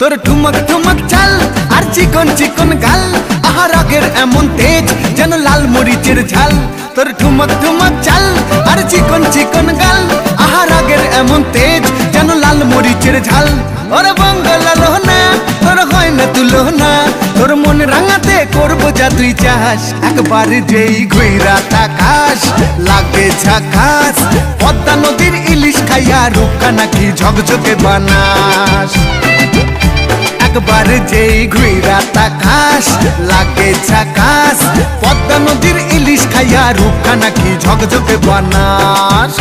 তোর ঠুমক ঠুমক চাল আর চিকন চিকন গাল, আহা রাগের এমন তেজ যেন লাল মরিচের ঝাল। তোর ঠুমক ঠুমক চাল আর চিকন চিকন গাল, আহা রাগের এমন তেজ যেন লাল মরিচের ঝাল। ওরে বঙ্গলা লোহনা তোর হয় না তুলনা, তোর মন রাঙাতে করবো যা তুই চাস। একবার যেই ঘুইরা তাকাস লাগে ঝাকাস, পদ্মা নদীর ইলিশ খাইয়া রূপকা নাকি ঝকঝকে বানাস। একবার যেই ঘুইরা তাকাস লাগে ঝাকাস, পদ্মা নদীর ইলিশ খাইয়া রূপকা নাকি ঝকঝকে বানাস।